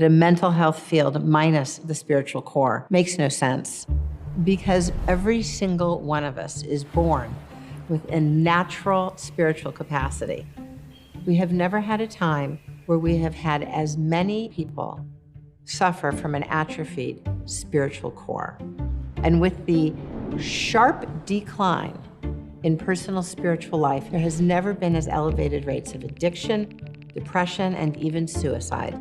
A mental health field minus the spiritual core makes no sense, because every single one of us is born with a natural spiritual capacity. We have never had a time where we have had as many people suffer from an atrophied spiritual core. And with the sharp decline in personal spiritual life, there has never been as elevated rates of addiction, depression, and even suicide.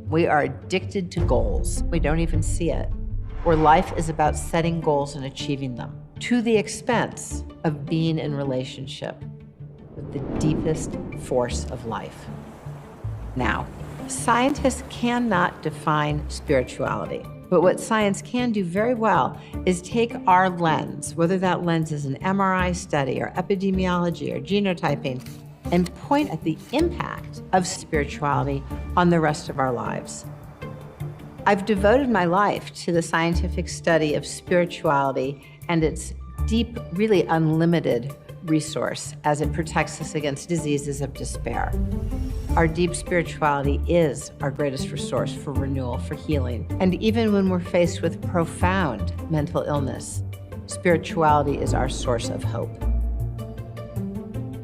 We are addicted to goals. We don't even see it. Where life is about setting goals and achieving them, to the expense of being in relationship with the deepest force of life. Now, scientists cannot define spirituality, but what science can do very well is take our lens, whether that lens is an MRI study or epidemiology or genotyping, and point at the impact of spirituality on the rest of our lives. I've devoted my life to the scientific study of spirituality and its deep, really unlimited resource as it protects us against diseases of despair. Our deep spirituality is our greatest resource for renewal, for healing. And even when we're faced with profound mental illness, spirituality is our source of hope.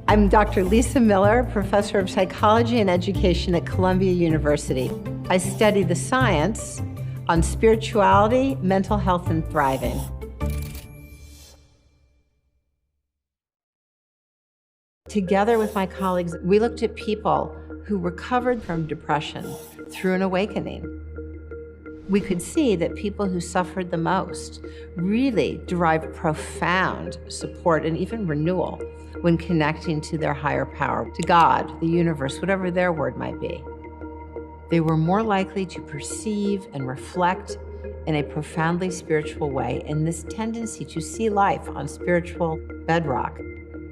I'm Dr. Lisa Miller, professor of psychology and education at Columbia University. I study the science on spirituality, mental health, and thriving. Together with my colleagues, we looked at people who recovered from depression through an awakening. We could see that people who suffered the most really derived profound support and even renewal when connecting to their higher power, to God, the universe, whatever their word might be. They were more likely to perceive and reflect in a profoundly spiritual way, and this tendency to see life on spiritual bedrock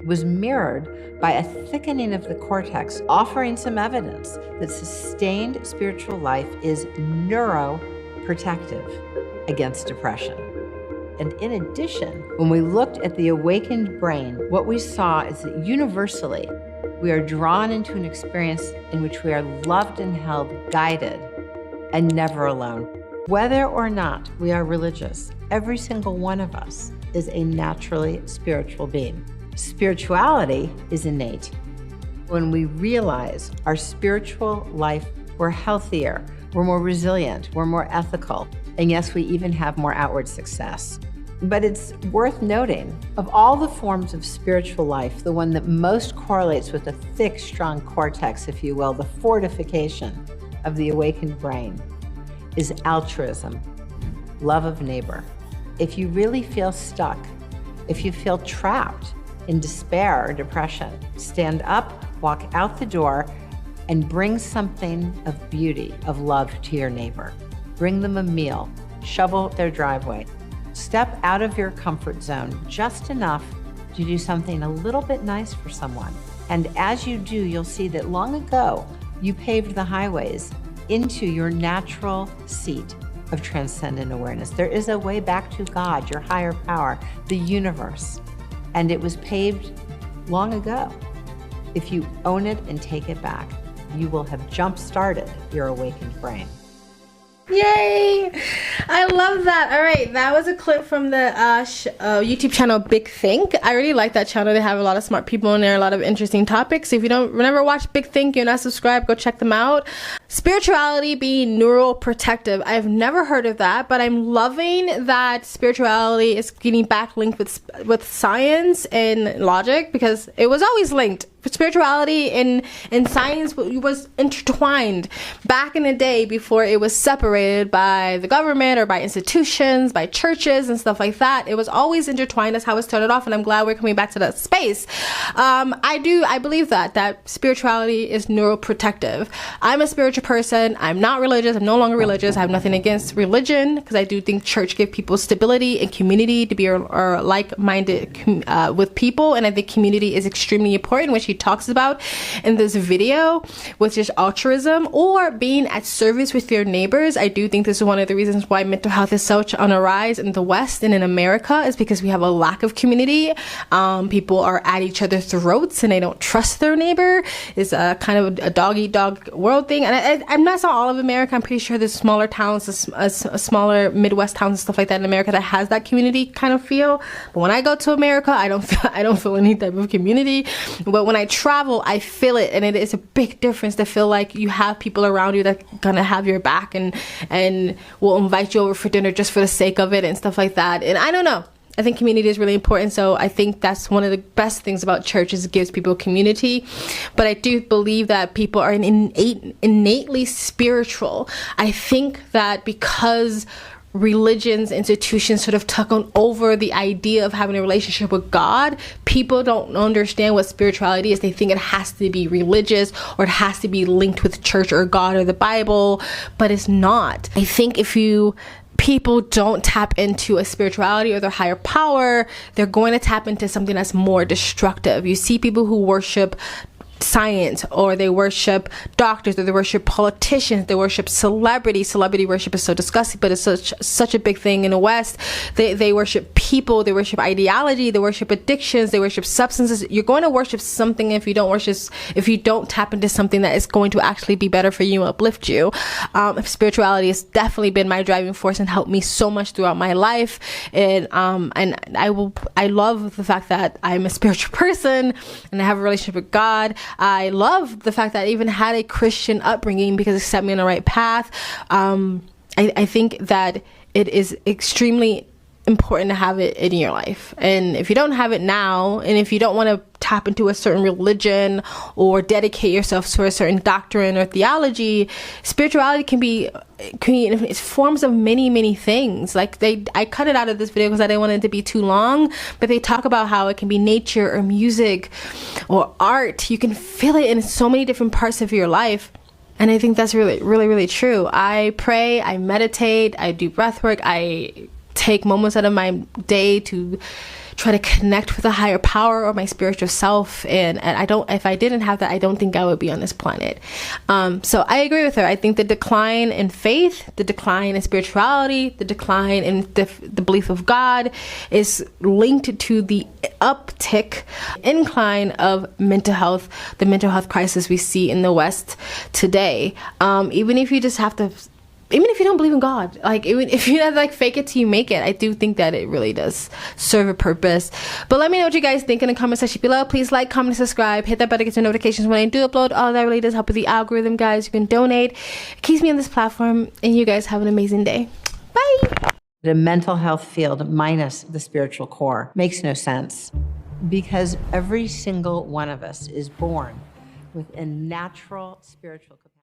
was mirrored by a thickening of the cortex, offering some evidence that sustained spiritual life is neuroprotective against depression. And in addition, when we looked at the awakened brain, what we saw is that universally, we are drawn into an experience in which we are loved and held, guided, and never alone. Whether or not we are religious, every single one of us is a naturally spiritual being. Spirituality is innate. When we realize our spiritual life, we're healthier, we're more resilient, we're more ethical, and yes, we even have more outward success. But it's worth noting, of all the forms of spiritual life, the one that most correlates with a thick, strong cortex, if you will, the fortification of the awakened brain, is altruism, love of neighbor. If you really feel stuck, if you feel trapped in despair or depression, stand up, walk out the door, and bring something of beauty, of love to your neighbor. Bring them a meal, shovel their driveway. Step out of your comfort zone just enough to do something a little bit nice for someone. And as you do, you'll see that long ago, you paved the highways into your natural seat of transcendent awareness. There is a way back to God, your higher power, the universe. And it was paved long ago. If you own it and take it back, you will have jump-started your awakened brain. Yay! I love that. All right, that was a clip from the YouTube channel Big Think. I really like that channel. They have a lot of smart people in there, a lot of interesting topics. If you don't never watch Big Think, you're not subscribed, go check them out. Spirituality being neuroprotective. I've never heard of that, but I'm loving that spirituality is getting back linked with science and logic, because it was always linked. Spirituality and science was intertwined back in the day before it was separated by the government or by institutions, by churches and stuff like that. It was always intertwined. That's how it started off, and I'm glad we're coming back to that space. I believe that spirituality is neuroprotective. I'm a spiritual person. I'm not religious. I'm no longer religious. I have nothing against religion, because I do think church give people stability and community to be like-minded with people, and I think community is extremely important, which you she talks about in this video, which is altruism or being at service with your neighbors. I do think this is one of the reasons why mental health is such on a rise in the West and in America, is because we have a lack of community. People are at each other's throats and they don't trust their neighbor. It's a kind of a dog-eat-dog world thing. And I'm not all of America. I'm pretty sure there's smaller towns, smaller Midwest towns and stuff like that in America that has that community kind of feel. But when I go to America, I don't feel any type of community. But when I travel, I feel it, and it is a big difference to feel like you have people around you that gonna have your back and will invite you over for dinner just for the sake of it and stuff like that. And I don't know. I think community is really important. So I think that's one of the best things about church is it gives people community. But I do believe that people are innately spiritual. I think that because religions, institutions sort of took on over the idea of having a relationship with God, people don't understand what spirituality is. They think it has to be religious or it has to be linked with church or God or the Bible, but it's not. I think if people don't tap into a spirituality or their higher power, they're going to tap into something that's more destructive. You see people who worship science, or they worship doctors, or they worship politicians, they worship celebrity worship is so disgusting, but it's such a big thing in the West. They worship people, they worship ideology, they worship addictions, they worship substances. You're going to worship something if you don't tap into something that is going to actually be better for you and uplift you. Spirituality has definitely been my driving force and helped me so much throughout my life, and I love the fact that I'm a spiritual person and I have a relationship with God. I love the fact that I even had a Christian upbringing because it set me on the right path. I think that it is extremely important to have it in your life. And if you don't have it now, and if you don't want to tap into a certain religion or dedicate yourself to a certain doctrine or theology, spirituality can be it's forms of many things. Like I cut it out of this video because I didn't want it to be too long, but they talk about how it can be nature or music or art. You can feel it in so many different parts of your life. And I think that's really true. I pray, I meditate, I do breath work, I take moments out of my day to try to connect with a higher power or my spiritual self. And if I didn't have that, I don't think I would be on this planet. So I agree with her. I think the decline in faith, the decline in spirituality, the decline in the belief of God is linked to the incline of mental health, the mental health crisis we see in the West today. Even if you don't believe in God, like even if you have fake it till you make it, I do think that it really does serve a purpose. But let me know what you guys think in the comment section below. Please like, comment, subscribe, hit that bell to get your notifications when I do upload. All that really does help with the algorithm, guys. You can donate. It keeps me on this platform, and you guys have an amazing day. Bye. The mental health field minus the spiritual core makes no sense, because every single one of us is born with a natural spiritual